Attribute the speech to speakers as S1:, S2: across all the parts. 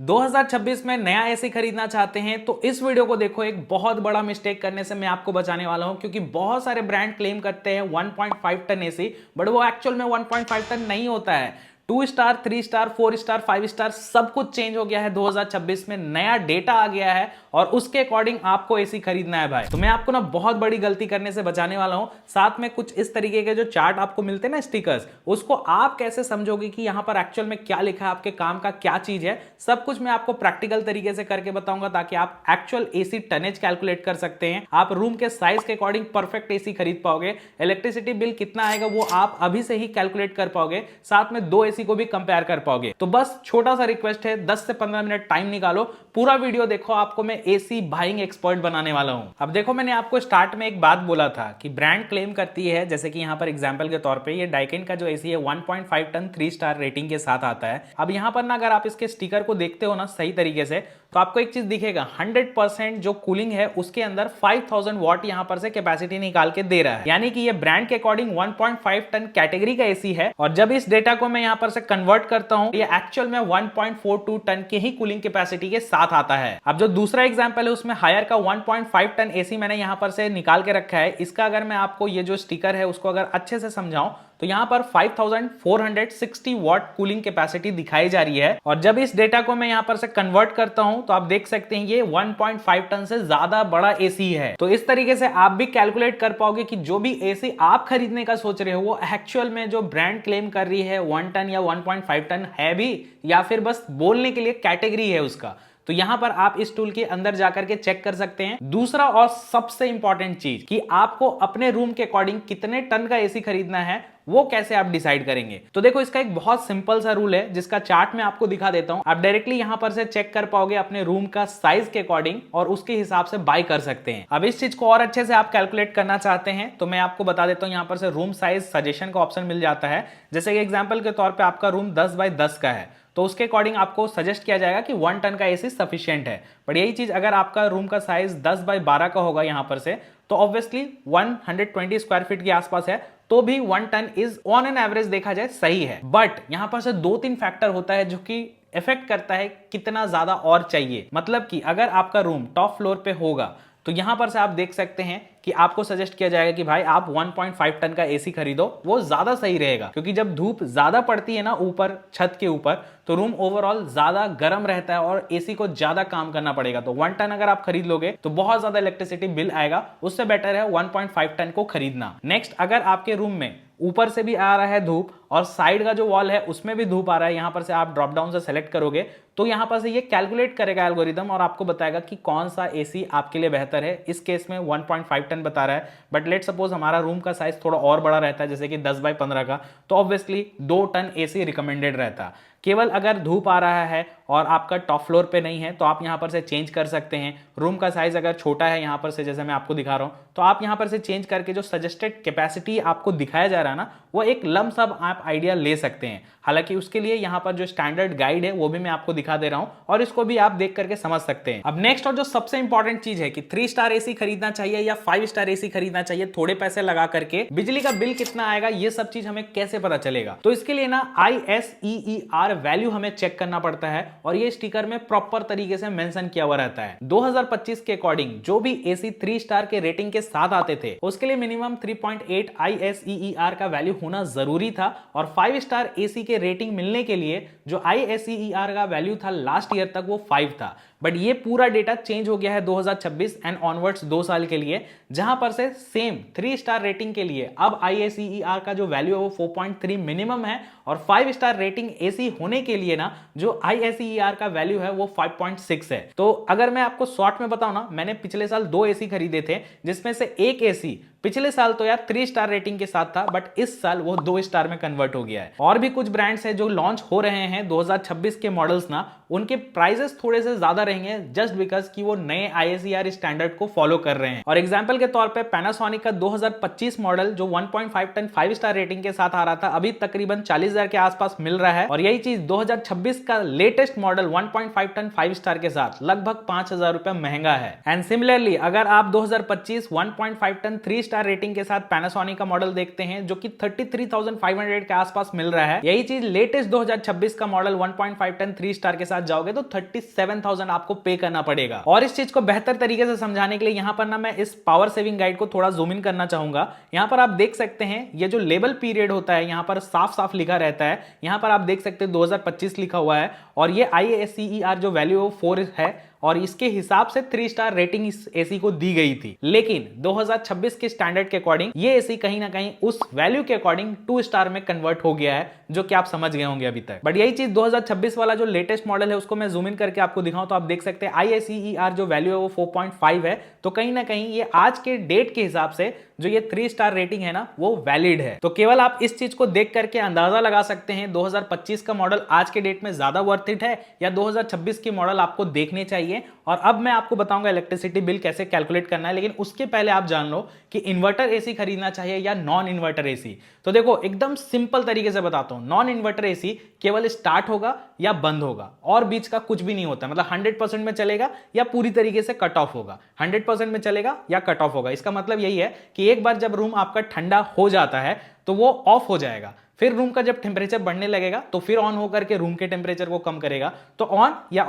S1: 2026 में नया एसी खरीदना चाहते हैं तो इस वीडियो को देखो। एक बहुत बड़ा मिस्टेक करने से मैं आपको बचाने वाला हूं, क्योंकि बहुत सारे ब्रांड क्लेम करते हैं 1.5 टन एसी, बट वो एक्चुअल में 1.5 टन नहीं होता है। 2 स्टार, 3 स्टार, 4 स्टार, 5 स्टार सब कुछ चेंज हो गया है। 2026 में नया डेटा आ गया है और उसके अकॉर्डिंग आपको एसी खरीदना है भाई। तो मैं आपको ना बहुत बड़ी गलती करने से बचाने वाला हूं। साथ में कुछ इस तरीके के जो चार्ट आपको मिलते हैं ना, स्टिकर्स, उसको आप कैसे समझोगे कि यहां पर एक्चुअल में क्या लिखा है, आपके काम का क्या चीज है, सब कुछ मैं आपको प्रैक्टिकल तरीके से करके बताऊंगा, ताकि आप एक्चुअल एसी टनेज कैलकुलेट कर सकते हैं। आप रूम के साइज के अकॉर्डिंग परफेक्ट एसी खरीद पाओगे। इलेक्ट्रिसिटी बिल कितना आएगा वो आप अभी से ही कैलकुलेट कर पाओगे। साथ में दो एसी को भी कंपेयर कर पाओगे। तो बस छोटा सा रिक्वेस्ट है, 10 से 15 मिनट टाइम निकालो, पूरा वीडियो देखो, आपको मैं एसी बाइंग एक्सपर्ट बनाने वाला हूं। अब देखो, मैंने आपको स्टार्ट में एक बात बोला था कि ब्रांड क्लेम करती है, जैसे कि यहां पर एग्जांपल के तौर पे ये डाइकिन का जो एसी है 1.5 टन 3 स्टार रेटिंग के साथ आता है। अब यहां पर ना अगर आप इसके स्टिकर को देखते हो ना सही तरीके से, तो आपको एक चीज दिखेगा, 100% जो कूलिंग है उसके अंदर 5000 वॉट यहां पर से कैपेसिटी निकाल के दे रहा है। यानी कि ये ब्रांड के अकॉर्डिंग 1.5 टन कैटेगरी का एसी है। और जब इस डेटा को मैं यहां पर से कन्वर्ट करता हूं, ये एक्चुअल में 1.42 टन की ही कूलिंग कैपेसिटी के साथ आता है। अब जो दूसरा एग्जांपल है उसमें हायर का 1.5 टन एसी मैंने यहां पर से निकाल के रखा है। इसका अगर मैं आपको ये जो स्टिकर है उसको अगर अच्छे से समझाऊं, तो यहां पर 5460 वॉट कूलिंग कैपेसिटी दिखाई जा रही है। और जब इस डेटा को मैं यहां पर से कन्वर्ट करता हूं, तो आप देख सकते हैं ये 1.5 टन से ज्यादा बड़ा एसी है। तो इस तरीके से आप भी कैलकुलेट कर पाओगे कि जो भी एसी आप खरीदने का सोच रहे हो वो एक्चुअल में जो ब्रांड क्लेम कर रही है 1 टन या 1.5 टन है भी, या फिर बस बोलने के लिए कैटेगरी है उसका। तो यहां पर आप इस टूल के अंदर जाकर के चेक कर सकते हैं। दूसरा और सबसे इंपॉर्टेंट चीज कि आपको अपने रूम के अकॉर्डिंग कितने टन का एसी खरीदना है, वो कैसे आप डिसाइड करेंगे। तो देखो, इसका एक बहुत सिंपल सा रूल है जिसका चार्ट मैं आपको दिखा देता हूं। आप डायरेक्टली यहां पर से चेक कर पाओगे अपने रूम का साइज के अकॉर्डिंग और उसके हिसाब से बाय कर सकते हैं। अब इस चीज को और अच्छे से आप कैलकुलेट करना चाहते हैं तो मैं आपको बता देता हूं, यहां पर से रूम साइज सजेशन का ऑप्शन मिल जाता है। जैसे कि एग्जाम्पल के तौर पर आपका रूम 10 बाय 10 का है, तो उसके अकॉर्डिंग आपको सजेस्ट किया जाएगा कि 1 टन का एसी सफिशिएंट है। बट यही चीज अगर आपका रूम का साइज 10 बाय 12 का होगा यहां पर से, तो ऑब्वियसली 120 स्क्वायर फीट के आसपास है, तो भी 1 ton is on an average देखा जाए सही है। बट यहां पर से 2-3 फैक्टर होता है जो कि इफेक्ट करता है कितना ज्यादा और चाहिए। मतलब कि अगर आपका रूम टॉप फ्लोर पे होगा तो यहां पर से आप देख सकते हैं कि आपको सजेस्ट किया जाएगा कि भाई आप 1.5 टन का एसी खरीदो, वो ज्यादा सही रहेगा। क्योंकि जब धूप ज्यादा पड़ती है ना ऊपर छत के ऊपर, तो रूम ओवरऑल ज्यादा गर्म रहता है और एसी को ज्यादा काम करना पड़ेगा। तो 1 टन अगर आप खरीद लोगे तो बहुत ज्यादा इलेक्ट्रिसिटी बिल आएगा, उससे बेटर है 1.5 टन को खरीदना। नेक्स्ट, अगर आपके रूम में ऊपर से भी आ रहा है धूप और साइड का जो वॉल है उसमें भी धूप आ रहा है, यहां पर से आप ड्रॉप डाउन से सेलेक्ट करोगे तो यहां पर से ये कैलकुलेट करेगा एल्गोरिदम और आपको बताएगा कि कौन सा एसी आपके लिए बेहतर है। इस केस में 1.5 टन बता रहा है, बट लेट सपोज हमारा रूम का साइज थोड़ा और बड़ा रहता है, जैसे कि 10 बाय 15 का, तो ऑब्वियसली 2 टन एसी रिकमेंडेड रहता। केवल अगर धूप आ रहा है और आपका टॉप फ्लोर पे नहीं है तो आप यहां पर से चेंज कर सकते हैं। रूम का साइज अगर छोटा है यहां पर से, जैसे मैं आपको दिखा रहा हूं, तो आप यहां पर से चेंज करके जो सजेस्टेड कैपेसिटी आपको दिखाया जा रहा है ना, वो एक लम सम आप आइडिया ले सकते हैं। हालांकि उसके लिए यहां पर जो स्टैंडर्ड गाइड है वो भी मैं आपको दिखा दे रहा हूं और इसको भी आप देख करके समझ सकते हैं। अब नेक्स्ट और जो सबसे इंपॉर्टेंट चीज है कि 3 स्टार एसी खरीदना चाहिए या 5 स्टार एसी खरीदना चाहिए, थोड़े पैसे लगा करके बिजली का बिल कितना आएगा, ये सब चीज हमें कैसे पता चलेगा। तो इसके लिए ना ISEER वैल्यू हमें चेक करना पड़ता है और ये स्टिकर में प्रॉपर तरीके से मेंशन किया हुआ रहता है। 2025 के अकॉर्डिंग जो भी एसी 3 स्टार के रेटिंग के साथ आते थे उसके लिए मिनिमम 3.8 ISEER का वैल्यू होना जरूरी था। और 5 स्टार एसी के रेटिंग मिलने के लिए जो ISEER का वैल्यू था लास्ट ईयर तक वो 5 था। बट ये पूरा डेटा चेंज हो गया है 2026 एंड ऑनवर्ड्स 2 साल के लिए, जहां पर से सेम 3 स्टार रेटिंग के लिए अब ISEER का जो वैल्यू है वो 4.3 मिनिमम है और 5 स्टार रेटिंग एसी होने के लिए ना जो ISEER का वैल्यू है वो 5.6 है। तो अगर मैं आपको शॉर्ट में बताऊं ना, मैंने पिछले साल 2 एसी खरीदे थे, जिसमें से एक एसी पिछले साल तो यार 3 स्टार रेटिंग के साथ था, बट इस साल वो 2 स्टार में कन्वर्ट हो गया है। और भी कुछ ब्रांड्स है जो लॉन्च हो रहे हैं 2026 के मॉडल्स ना, उनके प्राइसेस थोड़े से ज्यादा रहेंगे जस्ट बिकॉज कि वो नए ISEER स्टैंडर्ड को फॉलो कर रहे हैं। और एग्जांपल के तौर पे पैनासोनिक का 2025 मॉडल जो 1.5 टन 5 स्टार रेटिंग के साथ आ रहा था, अभी तकरीबन 40,000 के आसपास मिल रहा है। और यही चीज 2026 का लेटेस्ट मॉडल 1.5 टन 5 स्टार के साथ लगभग 5,000 रुपए महंगा है। एंड सिमिलरली अगर आप 2025 1.5 टन 3 स्टार रेटिंग के साथ पैनासोनिक का मॉडल देखते हैं जो कि 33,500 के आसपास मिल रहा है। यही चीज लेटेस्ट 2026 का मॉडल 1.5 टन 3 स्टार के साथ जाओगे तो 37,000 आपको पे करना पड़ेगा। और इस चीज को बेहतर तरीके से समझाने के लिए यहां पर ना मैं इस पावर सेविंग गाइड को थोड़ा जूम इन करना चाहूंगा। यहां पर आप देख सकते हैं ये जो लेबल पीरियड होता है यहां पर साफ साफ लिखा रहता है। यहां पर आप देख सकते हैं 2025 लिखा हुआ है और ये IACER जो वैल्यू 4 है और इसके हिसाब से 3 स्टार रेटिंग इस एसी को दी गई थी। लेकिन 2026 के स्टैंडर्ड के अकॉर्डिंग ये एसी कहीं ना कहीं उस वैल्यू के अकॉर्डिंग 2 स्टार में कन्वर्ट हो गया है, जो कि आप समझ गए होंगे अभी तक। बट यही चीज 2026 वाला जो लेटेस्ट मॉडल है उसको मैं जूम इन करके आपको दिखाऊं तो आप देख सकते हैं IACER जो वैल्यू है वो 4.5 है। तो कहीं ना कहीं ये आज के डेट के हिसाब से जो ये 3 स्टार रेटिंग है ना वो वैलिड है। तो केवल आप इस चीज को देख करके अंदाजा लगा सकते हैं 2025 का मॉडल आज के डेट में ज्यादा वर्थ इट है या 2026 की मॉडल आपको देखने चाहिए। और अब मैं आपको बताऊंगा इलेक्ट्रिसिटी बिल कैसे कैलकुलेट करना है, लेकिन उसके पहले आप जान लो कि इन्वर्टर एसी खरीदना चाहिए या नॉन इन्वर्टर एसी। तो देखो एकदम सिंपल तरीके से बताता हूं, नॉन इन्वर्टर एसी केवल स्टार्ट होगा या बंद होगा और बीच का कुछ भी नहीं होता। मतलब 100% में चलेगा या पूरी तरीके से कट ऑफ होगा, 100% में चलेगा या कट ऑफ होगा। इसका मतलब यही है कि एक बार जब रूम आपका ठंडा हो जाता है तो वो ऑफ हो जाएगा, फिर रूम का जब टेम्परेचर बढ़ने लगेगा तो फिर ऑन होकर के रूम के टेम्परेचर को कम करेगा। तो ऑन या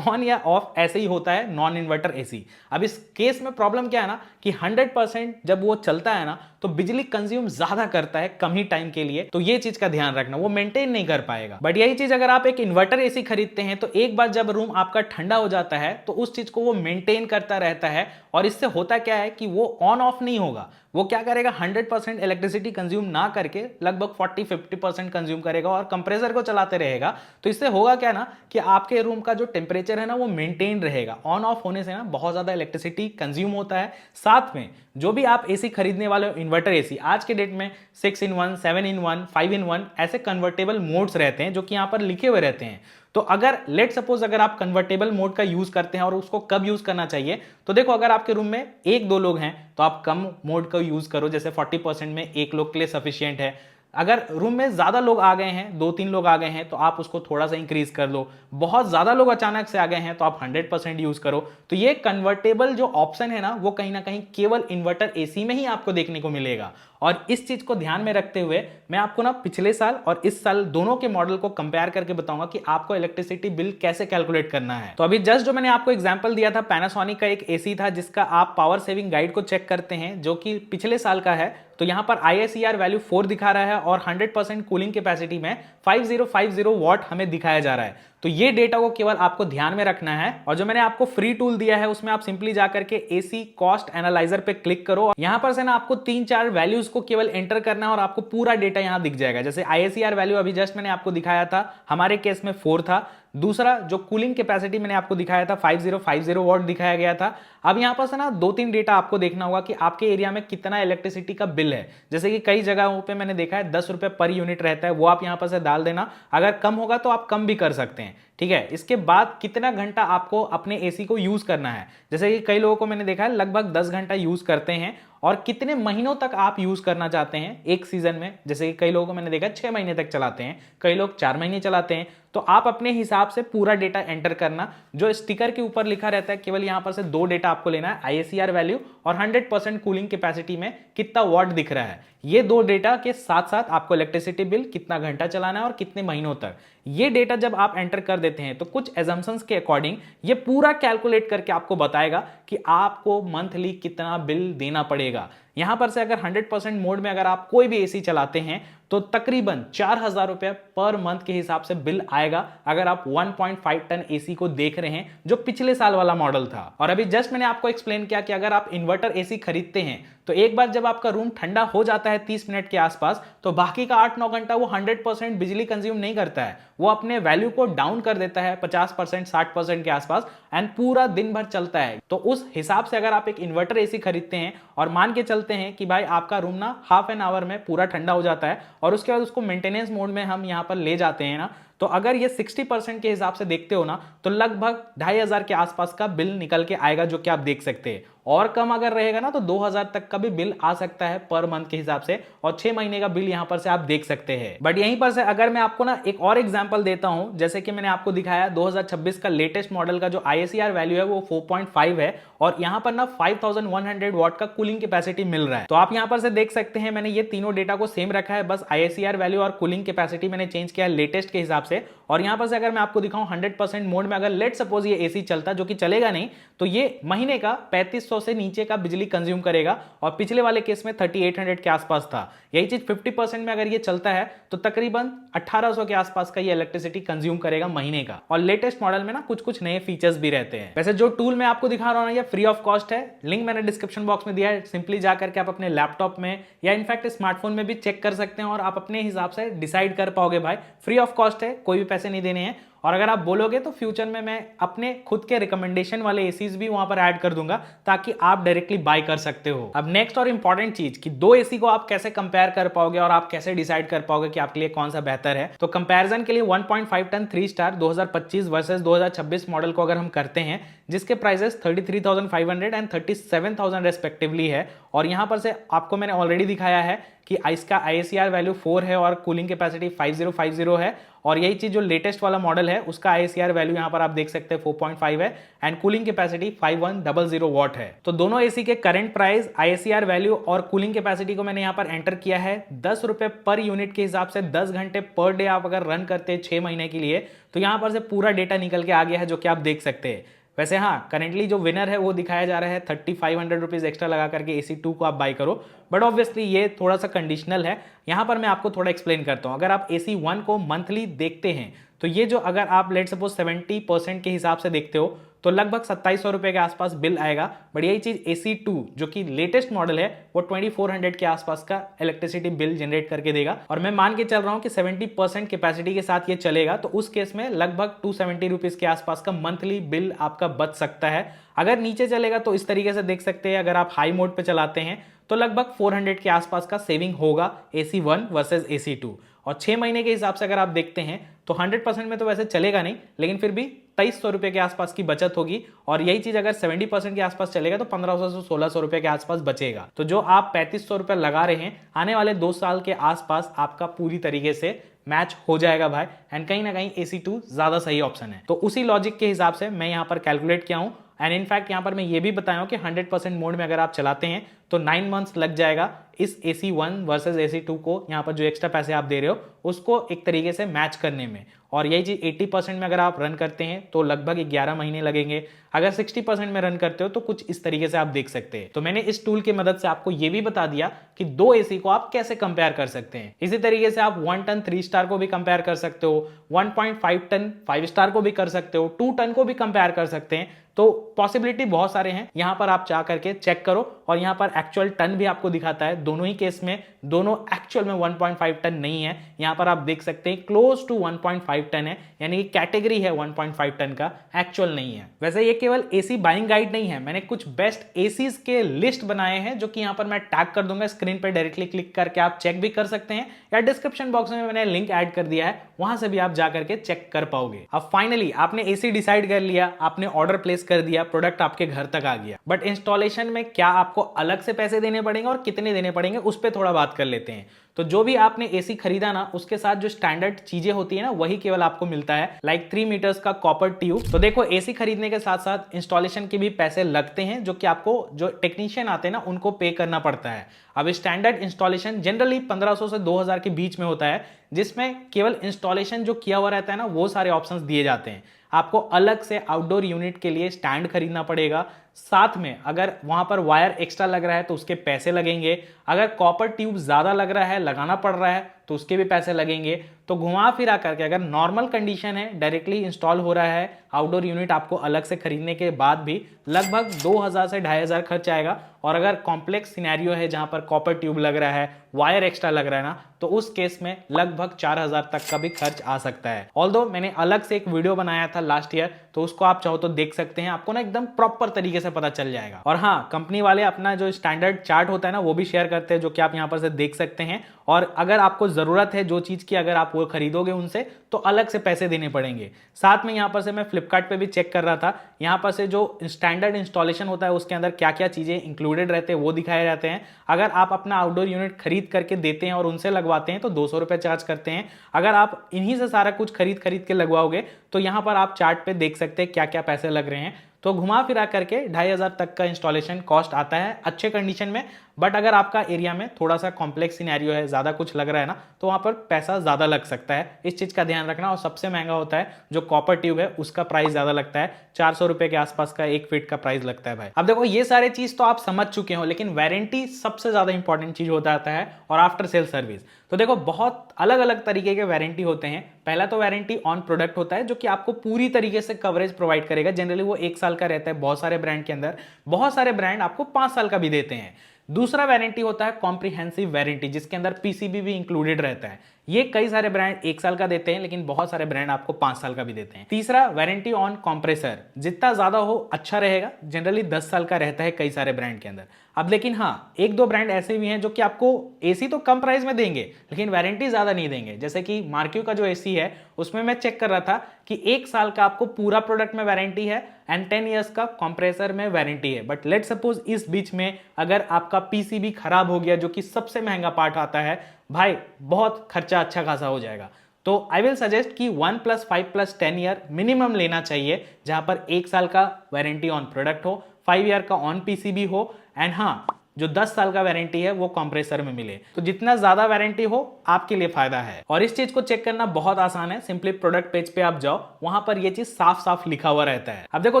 S1: ऑफ ऐसे ही होता है नॉन इन्वर्टर एसी। अब इस केस में प्रॉब्लम क्या है ना कि 100% जब वो चलता है ना तो बिजली कंज्यूम ज्यादा करता है कम ही टाइम के लिए। तो ये चीज का ध्यान रखना, वो मेंटेन नहीं कर पाएगा। बट यही चीज अगर आप एक इन्वर्टर एसी खरीदते हैं तो एक बार जब रूम आपका ठंडा हो जाता है तो उस चीज को वो मेंटेन करता रहता है। और इससे होता क्या है कि वो ऑन ऑफ नहीं होगा, वो क्या करेगा 100% इलेक्ट्रिसिटी कंज्यूम ना करके लगभग 40-50% कंज्यूम करेगा और कंप्रेसर को चलाते रहेगा। तो इससे होगा क्या ना कि आपके रूम का जो टेम्परेचर है ना वो मेंटेन रहेगा। ऑन ऑफ होने से ना बहुत ज्यादा इलेक्ट्रिसिटी कंज्यूम होता है। साथ में जो भी आप एसी खरीदने वाले हो इन्वर्टर एसी, आज के डेट में 6 in 1, 7 in 1, 5 in 1 ऐसे कन्वर्टेबल मोड्स रहते हैं जो कि यहां पर लिखे हुए रहते हैं। तो अगर लेट सपोज अगर आप कन्वर्टेबल मोड का यूज करते हैं और उसको कब यूज करना चाहिए, तो देखो अगर आपके रूम में 1-2 लोग हैं तो आप कम मोड का यूज करो, जैसे 40% में 1 लोग के लिए सफिशियंट है। अगर रूम में ज्यादा लोग आ गए हैं, 2-3 लोग आ गए हैं, तो आप उसको थोड़ा सा इंक्रीज कर लो। बहुत ज्यादा लोग अचानक से आ गए हैं तो आप 100% यूज करो। तो ये कन्वर्टेबल जो ऑप्शन है ना वो कहीं ना कहीं केवल इन्वर्टर एसी में ही आपको देखने को मिलेगा। और इस चीज को ध्यान में रखते हुए मैं आपको ना पिछले साल और इस साल दोनों के मॉडल को कंपेयर करके बताऊंगा कि आपको इलेक्ट्रिसिटी बिल कैसे कैलकुलेट करना है। तो अभी जस्ट जो मैंने आपको एग्जांपल दिया था पैनासोनिक का एक एसी था जिसका आप पावर सेविंग गाइड को चेक करते हैं जो कि पिछले साल का है। तो यहां पर IACR वैल्यू 4 दिखा रहा है और 100% कूलिंग कैपेसिटी में 5050 वॉट हमें दिखाया जा रहा है। तो ये डेटा को केवल आपको ध्यान में रखना है। और जो मैंने आपको फ्री टूल दिया है उसमें आप सिंपली जाकर के एसी कॉस्ट एनालाइजर पे क्लिक करो। यहां पर से ना आपको 3-4 वैल्यूज को केवल एंटर करना है और आपको पूरा डेटा यहां दिख जाएगा। जैसे IACR वैल्यू अभी जस्ट मैंने आपको दिखाया था, हमारे केस में 4 था। दूसरा जो कूलिंग कैपेसिटी मैंने आपको दिखाया था 5050 वॉट दिखाया गया था। अब यहां पर से ना 2-3 डेटा आपको देखना होगा कि आपके एरिया में कितना इलेक्ट्रिसिटी का बिल है। जैसे कि कई जगहों पे मैंने देखा है 10 रुपए पर यूनिट रहता है, वो आप यहां पर से डाल देना। अगर कम होगा तो आप कम भी कर सकते हैं, ठीक है। इसके बाद कितना घंटा आपको अपने एसी को यूज करना है, जैसे कि कई लोगों को मैंने देखा है लगभग 10 घंटा यूज करते हैं। और कितने महीनों तक आप यूज करना चाहते हैं एक सीजन में, जैसे कि कई लोगों को मैंने देखा 6 महीने तक चलाते हैं, कई लोग 4 महीने चलाते हैं। तो आप अपने हिसाब से पूरा डेटा एंटर करना। जो स्टिकर के ऊपर लिखा रहता है केवल यहां पर से 2 डेटा आपको लेना है, IACR वैल्यू और 100% कूलिंग कैपेसिटी में कितना वॉट दिख रहा है। ये 2 डेटा के साथ साथ आपको इलेक्ट्रिसिटी बिल कितना घंटा चलाना है और कितने महीनों तक, ये डेटा जब आप एंटर कर देते हैं तो कुछ एजम्पशंस के अकॉर्डिंग ये पूरा कैलकुलेट करके आपको बताएगा कि आपको मंथली कितना बिल देना पड़ेगा। यहां पर से अगर 100% मोड में अगर आप कोई भी एसी चलाते हैं तो तकरीबन 4000 रुपए पर मंथ के हिसाब से बिल आएगा अगर आप 1.5 टन एसी को देख रहे हैं जो पिछले साल वाला मॉडल था। और अभी जस्ट मैंने आपको एक्सप्लेन किया कि अगर आप इन्वर्टर एसी खरीदते हैं तो एक बार जब आपका रूम ठंडा हो जाता है 30 मिनट के आसपास, तो बाकी का 8-9 घंटा वो 100% बिजली कंज्यूम नहीं करता है, वो अपने वैल्यू को डाउन कर देता है 50% 60% के आसपास एंड पूरा दिन भर चलता है। तो उस हिसाब से अगर आप एक इन्वर्टर एसी खरीदते हैं और मान के चलते हैं कि भाई आपका रूम ना हाफ एन आवर में पूरा ठंडा हो जाता है और उसके बाद उसको मेंटेनेंस मोड में हम यहां पर ले जाते हैं ना, तो अगर ये 60% के हिसाब से देखते हो ना तो लगभग 2500 के आसपास का बिल निकल के आएगा जो कि आप देख सकते हैं। और कम अगर रहेगा ना तो 2000 तक का भी बिल आ सकता है पर मंथ के हिसाब से, और 6 महीने का बिल यहां पर से आप देख सकते हैं। बट यहीं पर से अगर मैं आपको ना एक और एग्जांपल देता हूं, जैसे कि मैंने आपको दिखाया 2026 का लेटेस्ट मॉडल का जो ISCR वैल्यू है वो 4.5 है, और यहां पर ना 5100 वॉट का कूलिंग कैपेसिटी मिल रहा है। तो आप यहां पर से देख सकते हैं मैंने ये तीनों डेटा को सेम रखा है, बस ISCR वैल्यू और कूलिंग कैपेसिटी मैंने चेंज किया लेटेस्ट के हिसाब से। और यहां पर से अगर मैं आपको दिखाऊं 100% मोड में, अगर लेट सपोज ये AC चलता, जो कि चलेगा नहीं, तो ये महीने का 3500 से नीचे का बिजली कंज्यूम करेगा, और पिछले वाले केस में 3800 के आसपास था। यही चीज 50% में अगर ये चलता है तो तकरीबन 1800 के आसपास का ये इलेक्ट्रिसिटी कंज्यूम करेगा महीने का। और लेटेस्ट मॉडल में ना कुछ कुछ नए फीचर्स भी रहते हैं। वैसे जो टूल मैं आपको दिखा रहा हूं ना, ये फ्री ऑफ कॉस्ट है, लिंक मैंने डिस्क्रिप्शन बॉक्स में दिया है। सिंपली जाकर के आप अपने लैपटॉप में या इनफैक्ट स्मार्टफोन में भी चेक कर सकते हैं, और आप अपने हिसाब से डिसाइड कर पाओगे। भाई फ्री ऑफ कॉस्ट है, कोई भी पैसे नहीं देने हैं। और अगर आप बोलोगे तो फ्यूचर में मैं अपने खुद के रिकमेंडेशन वाले एसीज भी वहां पर ऐड कर दूंगा, ताकि आप डायरेक्टली बाय कर सकते हो। अब नेक्स्ट और इंपॉर्टेंट चीज कि दो एसी को आप कैसे कंपेयर कर पाओगे और आप कैसे डिसाइड कर पाओगे कि आपके लिए कौन सा बेहतर है। तो कंपैरिजन के लिए 1.5 टन 3 स्टार 2025 वर्सेस 2026 मॉडल को अगर हम करते हैं, जिसके प्राइसेस 33,500 एंड 37,000 रेस्पेक्टिवली है, और यहां पर से आपको मैंने ऑलरेडी दिखाया है कि इसका ISCR वैल्यू 4 है और कूलिंग कैपेसिटी 5050 है। और यही चीज जो लेटेस्ट वाला मॉडल है उसका ISCR वैल्यू यहां पर आप देख सकते हैं 4.5 है, एंड कूलिंग कैपेसिटी 5100 वॉट है। तो दोनों एसी के करंट प्राइस, ISCR वैल्यू और कूलिंग कैपेसिटी को मैंने यहां पर एंटर किया है। 10 रुपए पर यूनिट के हिसाब से 10 घंटे पर डे आप अगर रन करते हैं 6 महीने के लिए, तो यहां पर से पूरा डेटा निकल के आ गया है, जो कि आप देख सकते हैं। वैसे हाँ, करेंटली जो विनर है वो दिखाया जा रहा है 3500 रुपीज एक्स्ट्रा लगा करके AC2 को आप बाय करो। बट ऑब्वियसली ये थोड़ा सा कंडीशनल है। यहां पर मैं आपको थोड़ा एक्सप्लेन करता हूं। अगर आप AC1 को मंथली देखते हैं, तो ये जो अगर आप लेट सपोज 70% के हिसाब से देखते हो, तो लगभग 2700 रुपए के आसपास बिल आएगा। बट यही चीज AC2 जो कि लेटेस्ट मॉडल है वो 2400 के आसपास का इलेक्ट्रिसिटी बिल जनरेट करके देगा। और मैं मान के चल रहा हूं कि 70% कैपेसिटी के साथ ये चलेगा, तो उस केस में लगभग 270 रुपीज के आसपास का मंथली बिल आपका बच सकता है। अगर नीचे चलेगा तो इस तरीके से देख सकते हैं, अगर आप हाई मोड पे चलाते हैं तो लगभग 400 के आसपास का सेविंग होगा AC1 वर्सेस AC2। और 6 महीने के हिसाब से अगर आप देखते हैं तो 100% में तो वैसे चलेगा नहीं, लेकिन फिर भी 2300 रुपए के आसपास की बचत होगी। और यही चीज अगर 70% के आसपास चलेगा तो 1500 से 1600 रुपए के आसपास बचेगा। तो जो आप 3500 रुपए लगा रहे हैं, आने वाले 2 साल के आसपास आपका पूरी तरीके से मैच हो जाएगा भाई। एंड कहीं ना कहीं AC2 ज्यादा सही ऑप्शन है। तो उसी लॉजिक के हिसाब से मैं यहां पर कैलकुलेट किया हूं। एंड इनफैक्ट यहां पर मैं ये भी बताया हूं कि 100% मोड में अगर आप चलाते हैं तो 9 मंथ्स लग जाएगा इस AC1 वर्सेस AC2 को, यहां पर जो एक्स्ट्रा पैसे आप दे रहे हो उसको एक तरीके से मैच करने में। और यही चीज 80% में अगर आप रन करते हैं तो लगभग 11 महीने लगेंगे। अगर 60% में रन करते हो तो कुछ इस तरीके से आप देख सकते हैं। तो मैंने इस टूल की मदद से आपको यह भी बता दिया कि दो एसी को आप कैसे कंपेयर कर सकते हैं। इसी तरीके से आप 1 टन 3 स्टार को भी कंपेयर कर सकते हो, 1.5 टन 5 स्टार को भी कर सकते हो, 2 टन को भी कंपेयर कर सकते हैं। तो पॉसिबिलिटी बहुत सारे हैं। यहां पर आप चाह करके चेक करो, और यहां पर एक्चुअल टन भी आपको दिखाता है। दोनों ही केस में दोनों एक्चुअल में 1.5 टन नहीं है। यहां पर आप देख सकते हैं क्लोज टू 1.5 टन है, यानी कि कैटेगरी है 1.5 टन का, एक्चुअल नहीं है। वैसे ये केवल एसी बाइंग गाइड नहीं है, मैंने कुछ बेस्ट एसीज के लिस्ट बनाए हैं जो कि यहां पर मैं टैग कर दूंगा स्क्रीन पर। डायरेक्टली क्लिक करके आप चेक भी कर सकते हैं, या डिस्क्रिप्शन बॉक्स में मैंने लिंक ऐड कर दिया है, वहां से भी आप जाकर के चेक कर पाओगे। अब फाइनली आपने एसी डिसाइड कर लिया, आपने ऑर्डर प्लेस कर दिया, प्रोडक्ट आपके घर तक आ गया। बट इंस्टॉलेशन में क्या आपको अलग से पैसे देने पड़ेंगे और कितने देने पड़ेंगे, उस पर थोड़ा बात कर लेते हैं। तो जो भी आपने एसी खरीदा ना, उसके साथ जो स्टैंडर्ड चीजें होती है ना, वही केवल आपको मिलता है। लाइक 3 मीटर्स का कॉपर ट्यूब। तो देखो, एसी खरीदने के साथ साथ इंस्टॉलेशन के भी पैसे लगते हैं, जो कि आपको जो टेक्नीशियन आते हैं ना उनको पे करना पड़ता है। अब स्टैंडर्ड इंस्टॉलेशन जनरली 1500 से 2000 के बीच में होता है, जिसमें केवल इंस्टॉलेशन जो किया हुआ रहता है ना, वो सारे ऑप्शंस दिए जाते हैं। आपको अलग से आउटडोर यूनिट के लिए स्टैंड खरीदना पड़ेगा, साथ में अगर वहां पर वायर एक्स्ट्रा लग रहा है तो उसके पैसे लगेंगे। अगर कॉपर ट्यूब ज्यादा लग रहा है, लगाना पड़ रहा है, तो उसके भी पैसे लगेंगे। तो घुमा फिरा करके अगर नॉर्मल कंडीशन है, डायरेक्टली इंस्टॉल हो रहा है, आउटडोर यूनिट आपको अलग से खरीदने के बाद भी लगभग 2000 से 2500 खर्च आएगा। और अगर कॉम्प्लेक्स सिनेरियो है जहां पर कॉपर ट्यूब लग रहा है, वायर एक्स्ट्रा लग रहा है ना, तो उस केस में लगभग 4000 तक का भी खर्च आ सकता है। ऑल्दो मैंने अलग से एक वीडियो बनाया था लास्ट ईयर, तो उसको आप चाहो तो देख सकते हैं, आपको ना एकदम प्रॉपर तरीके से पता चल जाएगा। और हाँ, कंपनी वाले अपना जो स्टैंडर्ड चार्ट होता है ना, वो भी शेयर करते हैं, जो कि आप यहां पर से देख सकते हैं। और अगर आपको ज़रूरत है जो चीज़ की, अगर आप वो खरीदोगे उनसे तो अलग से पैसे देने पड़ेंगे। साथ में यहाँ पर से मैं फ्लिपकार्ट पे भी चेक कर रहा था, यहाँ पर से जो स्टैंडर्ड इंस्टॉलेशन होता है उसके अंदर क्या क्या चीज़ें इंक्लूडेड रहते हैं वो दिखाए जाते हैं। अगर आप अपना आउटडोर यूनिट खरीद करके देते हैं और उनसे लगवाते हैं तो 200 रुपये चार्ज करते हैं। अगर आप इन्हीं से सारा कुछ खरीद के लगवाओगे तो यहाँ पर आप चार्ट पे देख सकते हैं क्या क्या पैसे लग रहे हैं। तो घुमा फिरा करके 2500 तक का इंस्टॉलेशन कॉस्ट आता है अच्छे कंडीशन में। बट अगर आपका एरिया में थोड़ा सा कॉम्प्लेक्स सिनेरियो है, ज़्यादा कुछ लग रहा है ना, तो वहाँ पर पैसा ज़्यादा लग सकता है। इस चीज़ का ध्यान रखना। और सबसे महंगा होता है जो कॉपर ट्यूब है, उसका प्राइस ज़्यादा लगता है, 400 रुपये के आसपास का 1 फीट का प्राइस लगता है भाई। अब देखो ये सारे चीज़ तो आप समझ चुके हो, लेकिन वारंटी सबसे ज़्यादा इंपॉर्टेंट चीज़ होता है और आफ्टर सेल सर्विस। तो देखो बहुत अलग अलग तरीके के वारंटी होते हैं। पहला तो वारंटी ऑन प्रोडक्ट होता है जो कि आपको पूरी तरीके से कवरेज प्रोवाइड करेगा। जनरली वो 1 साल का रहता है बहुत सारे ब्रांड के अंदर, बहुत सारे ब्रांड आपको 5 साल का भी देते हैं। दूसरा वारंटी होता है कॉम्प्रिहेंसिव वारंटी, जिसके अंदर पीसीबी भी इंक्लूडेड रहता है। ये कई सारे ब्रांड 1 साल का देते हैं, लेकिन बहुत सारे ब्रांड आपको 5 साल का भी देते हैं। तीसरा वारंटी ऑन कंप्रेसर, जितना ज्यादा हो अच्छा रहेगा। जनरली 10 साल का रहता है कई सारे ब्रांड के अंदर। अब लेकिन हाँ, 1-2 ब्रांड ऐसे भी हैं जो कि आपको एसी तो कम प्राइस में देंगे लेकिन वारंटी ज्यादा नहीं देंगे। जैसे कि मार्क्यू का जो एसी है उसमें मैं चेक कर रहा था कि 1 साल का आपको पूरा प्रोडक्ट में वारंटी है एंड 10 ईयर्स का कंप्रेसर में वारंटी है। बट लेट सपोज इस बीच में अगर आपका पीसीबी खराब हो गया, जो कि सबसे महंगा पार्ट आता है भाई, बहुत खर्चा अच्छा खासा हो जाएगा। तो आई विल सजेस्ट कि 1+5+10 ईयर मिनिमम लेना चाहिए, जहां पर 1 साल का वारंटी ऑन प्रोडक्ट हो, 5 ईयर का ऑन पीसीबी हो एंड हाँ, जो 10 साल का वारंटी है वो कंप्रेसर में मिले। तो जितना ज्यादा वारंटी हो आपके लिए फायदा है। और इस चीज को चेक करना बहुत आसान है। सिंपली प्रोडक्ट पेज पे आप जाओ, वहां पर ये चीज साफ साफ लिखा हुआ रहता है। अब देखो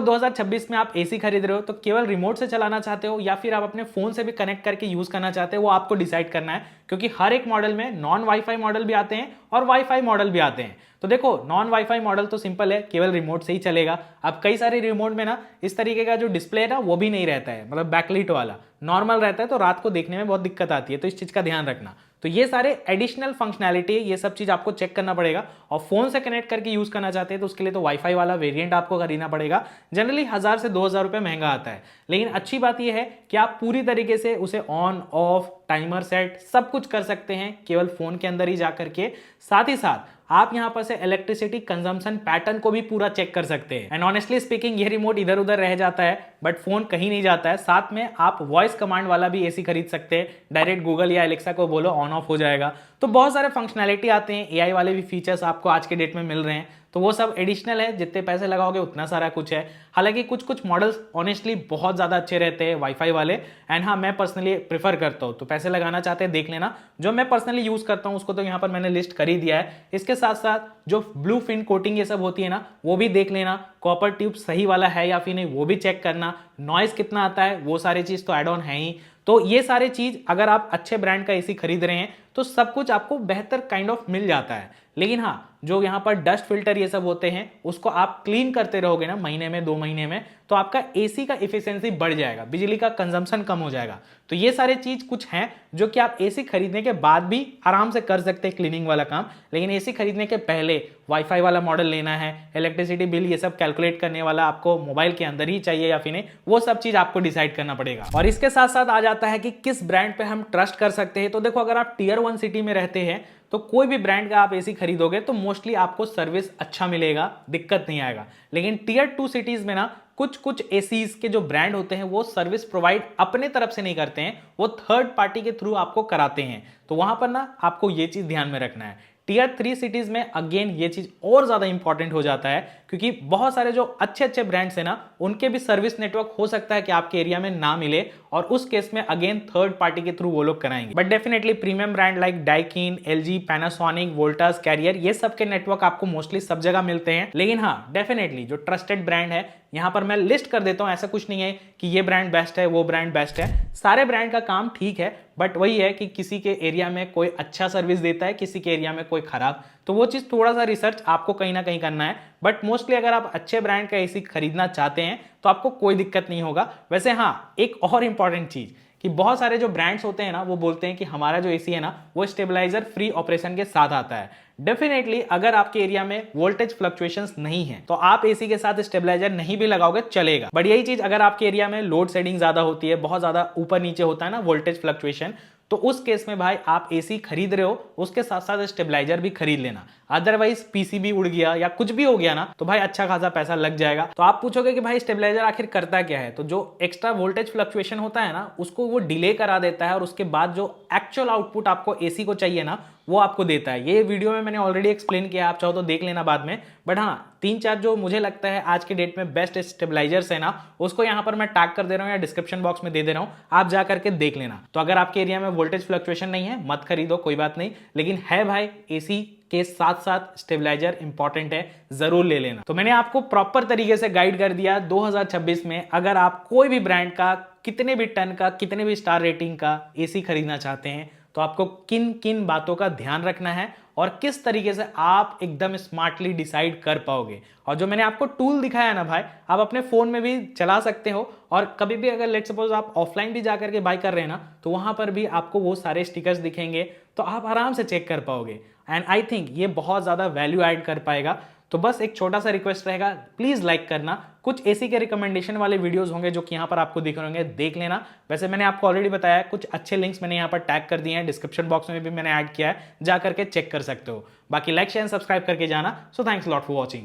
S1: 2026 में आप एसी खरीद रहे हो तो केवल रिमोट से चलाना चाहते हो या फिर आप अपने फोन से भी कनेक्ट करके यूज करना चाहते हो, वो आपको डिसाइड करना है। क्योंकि हर एक मॉडल में नॉन वाईफाई मॉडल भी आते हैं और वाईफाई मॉडल भी आते हैं। तो देखो नॉन वाईफाई मॉडल तो सिंपल है, केवल रिमोट से ही चलेगा। अब कई सारे रिमोट में ना इस तरीके का जो डिस्प्ले है ना वो भी नहीं रहता है, मतलब बैकलाइट वाला नॉर्मल रहता है, तो रात को देखने में बहुत दिक्कत आती है। तो इस चीज का ध्यान रखना। तो ये सारे एडिशनल फंक्शनैलिटी, ये सब चीज आपको चेक करना पड़ेगा। और फोन से कनेक्ट करके यूज करना चाहते हैं तो उसके लिए तो वाईफाई वाला वेरिएंट आपको खरीदना पड़ेगा। जनरली 1000 से 2000 रुपये महंगा आता है। लेकिन अच्छी बात यह है कि आप पूरी तरीके से उसे ऑन ऑफ, टाइमर सेट सब कुछ कर सकते हैं केवल फोन के अंदर ही जाकर के। साथ ही साथ आप यहां पर से इलेक्ट्रिसिटी कंजम्पशन पैटर्न को भी पूरा चेक कर सकते हैं। एंड ऑनेस्टली स्पीकिंग ये रिमोट इधर उधर रह जाता है बट फोन कहीं नहीं जाता है। साथ में आप वॉइस कमांड वाला भी एसी खरीद सकते हैं, डायरेक्ट गूगल या एलेक्सा को बोलो ऑन ऑफ हो जाएगा। तो बहुत सारे फंक्शनैलिटी आते हैं, एआई वाले भी फीचर्स आपको आज के डेट में मिल रहे हैं। तो वो सब एडिशनल है, जितने पैसे लगाओगे उतना सारा कुछ है। हालांकि कुछ कुछ मॉडल्स ऑनेस्टली बहुत ज़्यादा अच्छे रहते हैं वाईफाई वाले। एंड हाँ, मैं पर्सनली प्रेफर करता हूँ, तो पैसे लगाना चाहते हैं देख लेना। जो मैं पर्सनली यूज़ करता हूँ उसको तो यहाँ पर मैंने लिस्ट कर ही दिया है। इसके साथ साथ जो ब्लू फिन कोटिंग ये सब होती है ना, वो भी देख लेना। कॉपर ट्यूब सही वाला है या फिर नहीं वो भी चेक करना। नॉइस कितना आता है वो सारी चीज़ तो एड ऑन है ही। तो ये सारी चीज़ अगर आप अच्छे ब्रांड का एसी खरीद रहे हैं तो सब कुछ आपको बेहतर काइंड ऑफ मिल जाता है। लेकिन हाँ, जो यहाँ पर डस्ट फिल्टर ये सब होते हैं उसको आप क्लीन करते रहोगे ना महीने में 2 महीने में, तो आपका एसी का इफिशियंसी बढ़ जाएगा, बिजली का कंजम्पशन कम हो जाएगा। तो ये सारे चीज कुछ हैं जो कि आप एसी खरीदने के बाद भी आराम से कर सकते हैं, क्लीनिंग वाला काम। लेकिन एसी खरीदने के पहले वाईफाई वाला मॉडल लेना है, इलेक्ट्रिसिटी बिल ये सब कैलकुलेट करने वाला आपको मोबाइल के अंदर ही चाहिए या फिर नहीं, वो सब चीज आपको डिसाइड करना पड़ेगा। और इसके साथ साथ आ जाता है कि किस ब्रांड पे हम ट्रस्ट कर सकते हैं। तो देखो अगर आप टियर 1 सिटी में रहते हैं तो कोई भी ब्रांड का आप एसी खरीदोगे तो मोस्टली आपको सर्विस अच्छा मिलेगा, दिक्कत नहीं आएगा। लेकिन टियर 2 सिटीज में ना कुछ कुछ एसीज के जो ब्रांड होते हैं वो सर्विस प्रोवाइड अपने तरफ से नहीं करते हैं, वो थर्ड पार्टी के थ्रू आपको कराते हैं। तो वहां पर ना आपको ये चीज ध्यान में रखना है। टियर 3 सिटीज में अगेन ये चीज और ज्यादा इंपॉर्टेंट हो जाता है, क्योंकि बहुत सारे जो अच्छे अच्छे ब्रांड्स हैं ना उनके भी सर्विस नेटवर्क हो सकता है कि आपके एरिया में ना मिले, और उस केस में अगेन थर्ड पार्टी के थ्रू वो लोग कराएंगे। But definitely premium brand like Daikin, LG, Panasonic, Voltas, Carrier, ये सब के नेटवर्क आपको मोस्टली सब जगह मिलते हैं। लेकिन हाँ, डेफिनेटली जो ट्रस्टेड ब्रांड है, यहां पर मैं लिस्ट कर देता हूं, ऐसा कुछ नहीं है कि ये ब्रांड बेस्ट है वो ब्रांड बेस्ट है। सारे ब्रांड का काम ठीक है, बट वही है कि किसी के एरिया में कोई अच्छा सर्विस देता है, किसी के एरिया में कोई खराब। तो वो चीज थोड़ा सा रिसर्च आपको कहीं ना कहीं करना है। बट मोस्टली अगर आप अच्छे ब्रांड का एसी खरीदना चाहते हैं तो आपको कोई दिक्कत नहीं होगा। वैसे हाँ, एक और इंपॉर्टेंट चीज कि बहुत सारे जो ब्रांड्स होते हैं ना वो बोलते हैं कि हमारा जो एसी है ना वो स्टेबलाइजर फ्री ऑपरेशन के साथ आता है। डेफिनेटली अगर आपके एरिया में वोल्टेज फ्लक्चुएशंस नहीं है तो आप एसी के साथ स्टेबलाइजर नहीं भी लगाओगे चलेगा। बट यही चीज अगर आपके एरिया में लोड शेडिंग ज्यादा होती है, बहुत ज्यादा ऊपर नीचे होता है ना वोल्टेज फ्लक्चुएशन, तो उस केस में भाई आप एसी खरीद रहे हो, उसके साथ साथ स्टेबलाइजर भी खरीद लेना। अदरवाइज पीसीबी उड़ गया या कुछ भी हो गया ना, तो भाई अच्छा खासा पैसा लग जाएगा। तो आप पूछोगे कि भाई स्टेबलाइजर आखिर करता क्या है? तो जो एक्स्ट्रा वोल्टेज फ्लक्चुएशन होता है ना, उसको वो डिले करा देता है और उसके बाद जो एक्चुअल आउटपुट आपको एसी को चाहिए ना, वो आपको देता है। ये वीडियो में मैंने ऑलरेडी एक्सप्लेन किया, आप चाहो तो देख लेना बाद में। बट हाँ, 3-4 जो मुझे लगता है आज के डेट में बेस्ट स्टेबलाइजर्स है ना, उसको यहाँ पर मैं टैग कर दे रहा हूँ या डिस्क्रिप्शन बॉक्स में दे रहा हूँ, आप जा करके देख लेना। तो अगर आपके एरिया में वोल्टेज फ्लक्चुएशन नहीं है, मत खरीदो, कोई बात नहीं। लेकिन है भाई, एसी के साथ साथ स्टेबलाइजर इंपॉर्टेंट है, जरूर ले लेना। तो मैंने आपको प्रॉपर तरीके से गाइड कर दिया 2026 में अगर आप कोई भी ब्रांड का, कितने भी टन का, कितने भी स्टार रेटिंग का एसी खरीदना चाहते हैं, तो आपको किन किन बातों का ध्यान रखना है और किस तरीके से आप एकदम स्मार्टली डिसाइड कर पाओगे। और जो मैंने आपको टूल दिखाया ना भाई, आप अपने फोन में भी चला सकते हो और कभी भी अगर लेट सपोज आप ऑफलाइन भी जाकर के बाय कर रहे हैं ना, तो वहां पर भी आपको वो सारे स्टिकर्स दिखेंगे, तो आप आराम से चेक कर पाओगे। एंड आई थिंक ये बहुत ज्यादा वैल्यू ऐड कर पाएगा। तो बस एक छोटा सा रिक्वेस्ट रहेगा, प्लीज लाइक करना। कुछ एसी के रिकमेंडेशन वाले वीडियोस होंगे जो कि यहाँ पर आपको दिख रहे होंगे, देख लेना। वैसे मैंने आपको ऑलरेडी बताया, कुछ अच्छे लिंक्स मैंने यहाँ पर टैग कर दिए हैं, डिस्क्रिप्शन बॉक्स में भी मैंने ऐड किया है, जा करके चेक कर सकते हो। बाकी लाइक शेयर सब्सक्राइब करके जाना। So thanks lot for watching.